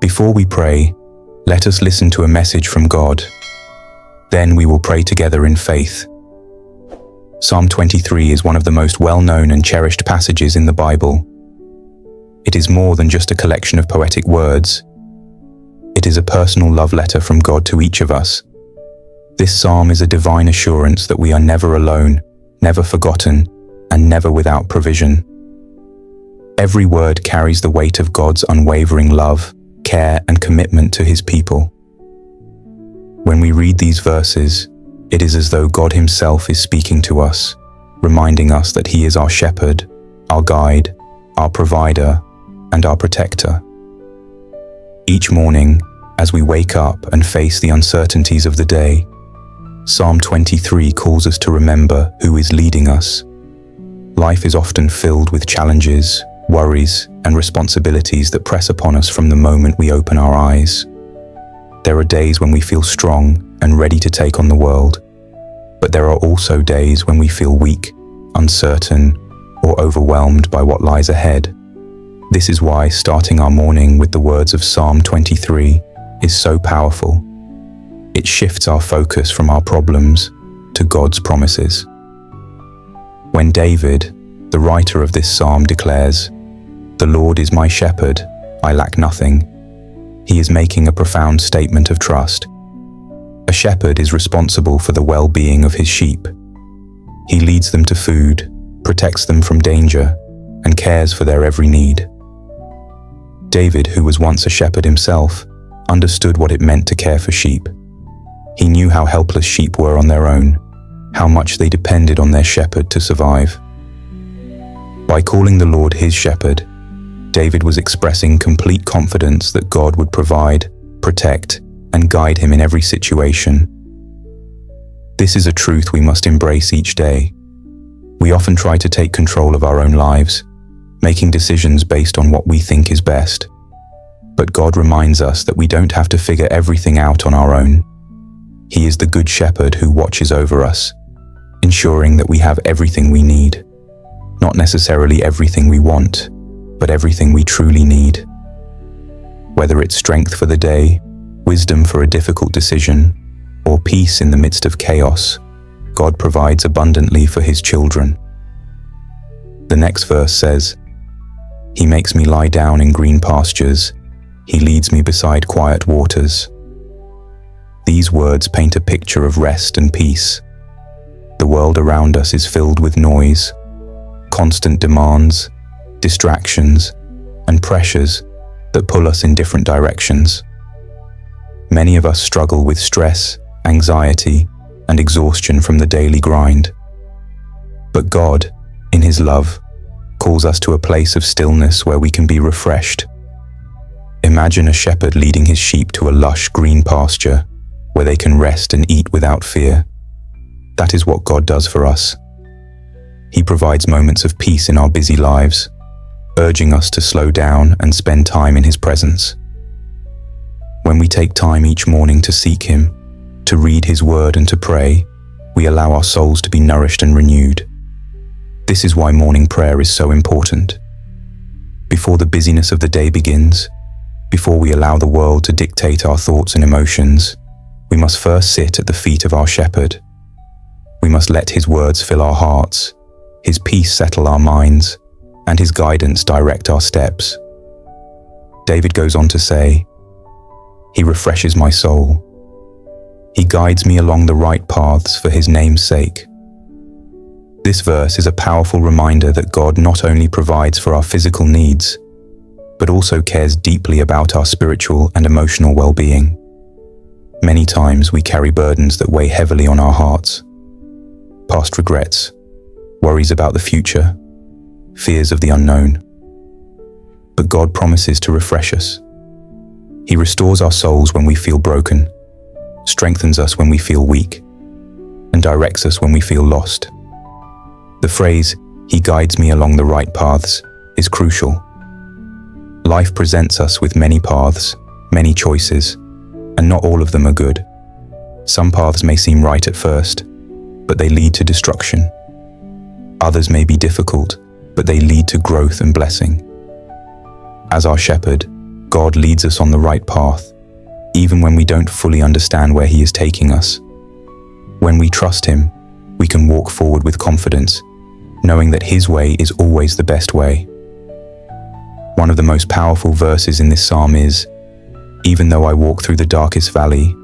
Before we pray, let us listen to a message from God. Then we will pray together in faith. Psalm 23 is one of the most well-known and cherished passages in the Bible. It is more than just a collection of poetic words. It is a personal love letter from God to each of us. This psalm is a divine assurance that we are never alone, never forgotten, and never without provision. Every word carries the weight of God's unwavering love, care, and commitment to His people. When we read these verses, it is as though God Himself is speaking to us, reminding us that He is our shepherd, our guide, our provider, and our protector. Each morning, as we wake up and face the uncertainties of the day, Psalm 23 calls us to remember who is leading us. Life is often filled with challenges, worries, and responsibilities that press upon us from the moment we open our eyes. There are days when we feel strong and ready to take on the world, but there are also days when we feel weak, uncertain, or overwhelmed by what lies ahead. This is why starting our morning with the words of Psalm 23 is so powerful. It shifts our focus from our problems to God's promises. When David, the writer of this psalm, declares, "The Lord is my shepherd, I lack nothing," he is making a profound statement of trust. A shepherd is responsible for the well-being of his sheep. He leads them to food, protects them from danger, and cares for their every need. David, who was once a shepherd himself, understood what it meant to care for sheep. He knew how helpless sheep were on their own, how much they depended on their shepherd to survive. By calling the Lord his shepherd, David was expressing complete confidence that God would provide, protect, and guide him in every situation. This is a truth we must embrace each day. We often try to take control of our own lives, making decisions based on what we think is best. But God reminds us that we don't have to figure everything out on our own. He is the good shepherd who watches over us, ensuring that we have everything we need. Not necessarily everything we want, but everything we truly need. Whether it's strength for the day, wisdom for a difficult decision, or peace in the midst of chaos, God provides abundantly for His children. The next verse says, "He makes me lie down in green pastures. He leads me beside quiet waters." These words paint a picture of rest and peace. The world around us is filled with noise, constant demands, distractions, and pressures that pull us in different directions. Many of us struggle with stress, anxiety, and exhaustion from the daily grind. But God, in His love, calls us to a place of stillness where we can be refreshed. Imagine a shepherd leading his sheep to a lush green pasture where they can rest and eat without fear. That is what God does for us. He provides moments of peace in our busy lives, urging us to slow down and spend time in His presence. When we take time each morning to seek Him, to read His word and to pray, we allow our souls to be nourished and renewed. This is why morning prayer is so important. Before the busyness of the day begins, before we allow the world to dictate our thoughts and emotions, we must first sit at the feet of our shepherd. We must let His words fill our hearts, His peace settle our minds, and His guidance direct our steps. David goes on to say, "He refreshes my soul. He guides me along the right paths for His name's sake." This verse is a powerful reminder that God not only provides for our physical needs, but also cares deeply about our spiritual and emotional well-being. Many times we carry burdens that weigh heavily on our hearts. Past regrets, worries about the future, fears of the unknown. But God promises to refresh us. He restores our souls when we feel broken, strengthens us when we feel weak, and directs us when we feel lost. The phrase, "He guides me along the right paths," is crucial. Life presents us with many paths, many choices, and not all of them are good. Some paths may seem right at first, but they lead to destruction. Others may be difficult, but they lead to growth and blessing. As our shepherd, God leads us on the right path, even when we don't fully understand where He is taking us. When we trust Him, we can walk forward with confidence, knowing that His way is always the best way. One of the most powerful verses in this psalm is, "Even though I walk through the darkest valley,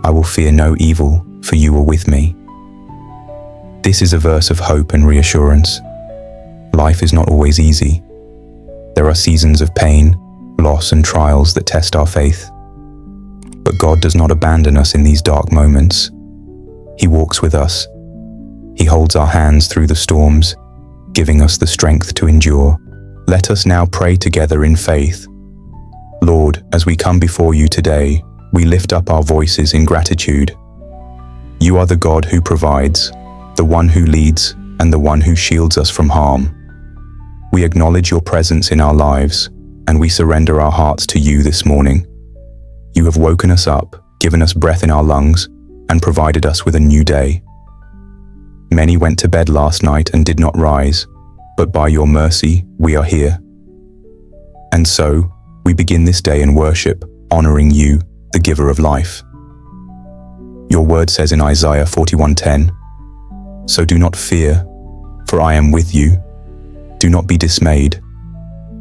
I will fear no evil, for you are with me." This is a verse of hope and reassurance. Life is not always easy. There are seasons of pain, loss, and trials that test our faith. But God does not abandon us in these dark moments. He walks with us. He holds our hands through the storms, giving us the strength to endure. Let us now pray together in faith. Lord, as we come before you today, we lift up our voices in gratitude. You are the God who provides, the one who leads, and the one who shields us from harm. We acknowledge your presence in our lives, and we surrender our hearts to you this morning. You have woken us up, given us breath in our lungs, and provided us with a new day. Many went to bed last night and did not rise, but by your mercy we are here. And so, we begin this day in worship, honoring you, the giver of life. Your word says in Isaiah 41:10, "So do not fear, for I am with you. Do not be dismayed,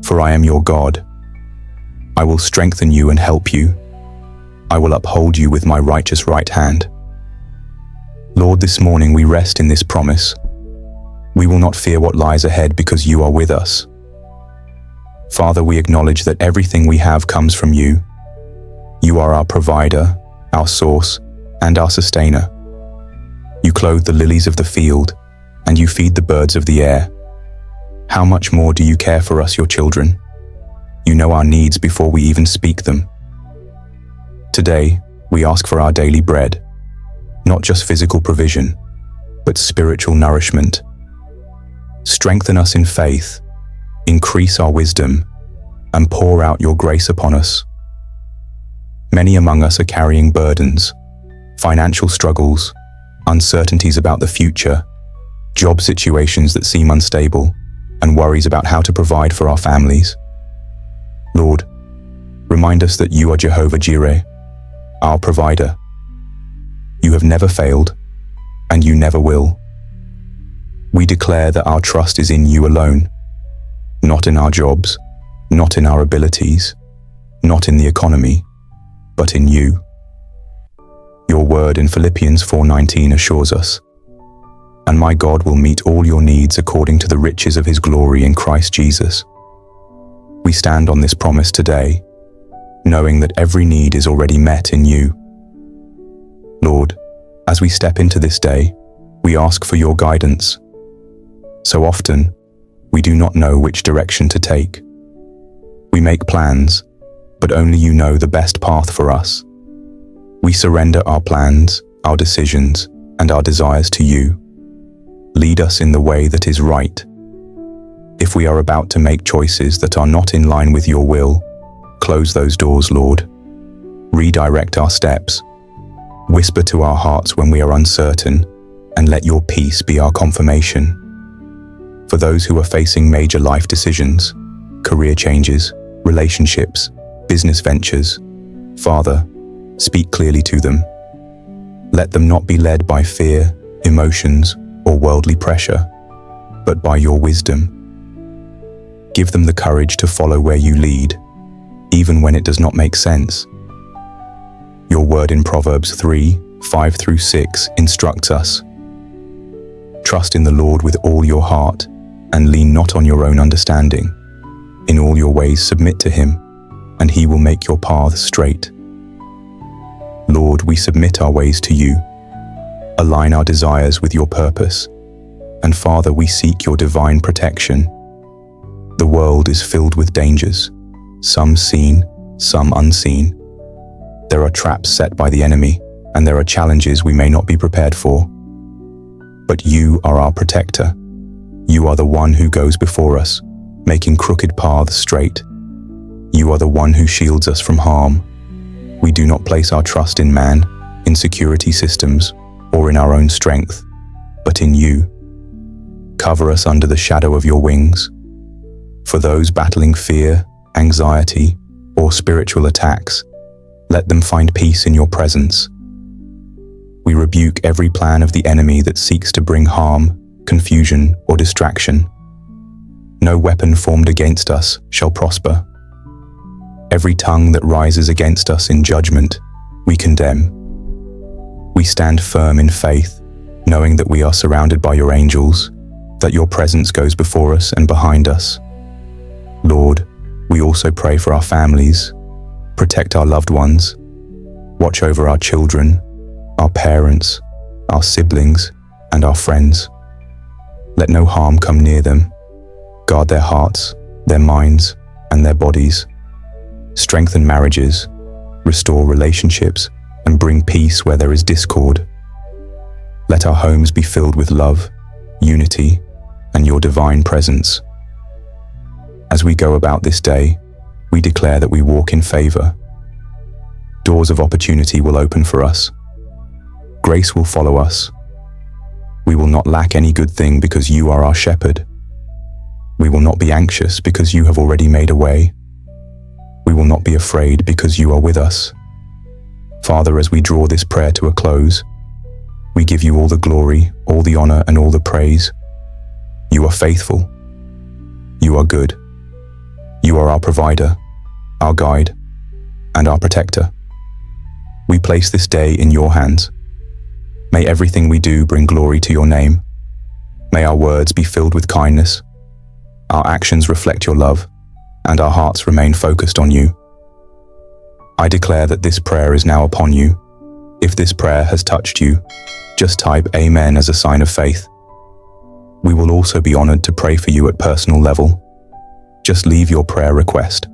for I am your God. I will strengthen you and help you. I will uphold you with my righteous right hand." Lord, this morning we rest in this promise. We will not fear what lies ahead because you are with us. Father, we acknowledge that everything we have comes from you. You are our provider, our source, and our sustainer. You clothe the lilies of the field, and you feed the birds of the air. How much more do you care for us, your children? You know our needs before we even speak them. Today, we ask for our daily bread, not just physical provision, but spiritual nourishment. Strengthen us in faith, increase our wisdom, and pour out your grace upon us. Many among us are carrying burdens, financial struggles, uncertainties about the future, job situations that seem unstable, and worries about how to provide for our families. Lord, remind us that you are Jehovah Jireh, our provider. You have never failed, and you never will. We declare that our trust is in you alone, not in our jobs, not in our abilities, not in the economy, but in you. Your word in Philippians 4:19 assures us, "And my God will meet all your needs according to the riches of his glory in Christ Jesus." We stand on this promise today, knowing that every need is already met in you. Lord, as we step into this day, we ask for your guidance. So often, we do not know which direction to take. We make plans, but only you know the best path for us. We surrender our plans, our decisions, and our desires to you. Lead us in the way that is right. If we are about to make choices that are not in line with your will, close those doors, Lord. Redirect our steps. Whisper to our hearts when we are uncertain, and let your peace be our confirmation. For those who are facing major life decisions, career changes, relationships, business ventures, Father, speak clearly to them. Let them not be led by fear, emotions, or worldly pressure, but by your wisdom. Give them the courage to follow where you lead, even when it does not make sense. Your word in Proverbs 3:5-6 instructs us, "Trust in the Lord with all your heart, and lean not on your own understanding. In all your ways submit to him, and he will make your paths straight." Lord, we submit our ways to you. Align our desires with your purpose. And Father, we seek your divine protection. The world is filled with dangers, some seen, some unseen. There are traps set by the enemy, and there are challenges we may not be prepared for. But you are our protector. You are the one who goes before us, making crooked paths straight. You are the one who shields us from harm. We do not place our trust in man, in security systems, or in our own strength, but in you. Cover us under the shadow of your wings. For those battling fear, anxiety, or spiritual attacks, let them find peace in your presence. We rebuke every plan of the enemy that seeks to bring harm, confusion, or distraction. No weapon formed against us shall prosper. Every tongue that rises against us in judgment, we condemn. We stand firm in faith, knowing that we are surrounded by your angels, that your presence goes before us and behind us. Lord, we also pray for our families, protect our loved ones, watch over our children, our parents, our siblings, and our friends. Let no harm come near them. Guard their hearts, their minds, and their bodies. Strengthen marriages, restore relationships, and bring peace where there is discord. Let our homes be filled with love, unity, and your divine presence. As we go about this day, we declare that we walk in favor. Doors of opportunity will open for us. Grace will follow us. We will not lack any good thing because you are our shepherd. We will not be anxious because you have already made a way. We will not be afraid because you are with us. Father, as we draw this prayer to a close, we give you all the glory, all the honor, and all the praise. You are faithful. You are good. You are our provider, our guide, and our protector. We place this day in your hands. May everything we do bring glory to your name. May our words be filled with kindness, our actions reflect your love, and our hearts remain focused on you. I declare that this prayer is now upon you. If this prayer has touched you, just type Amen as a sign of faith. We will also be honored to pray for you at personal level. Just leave your prayer request.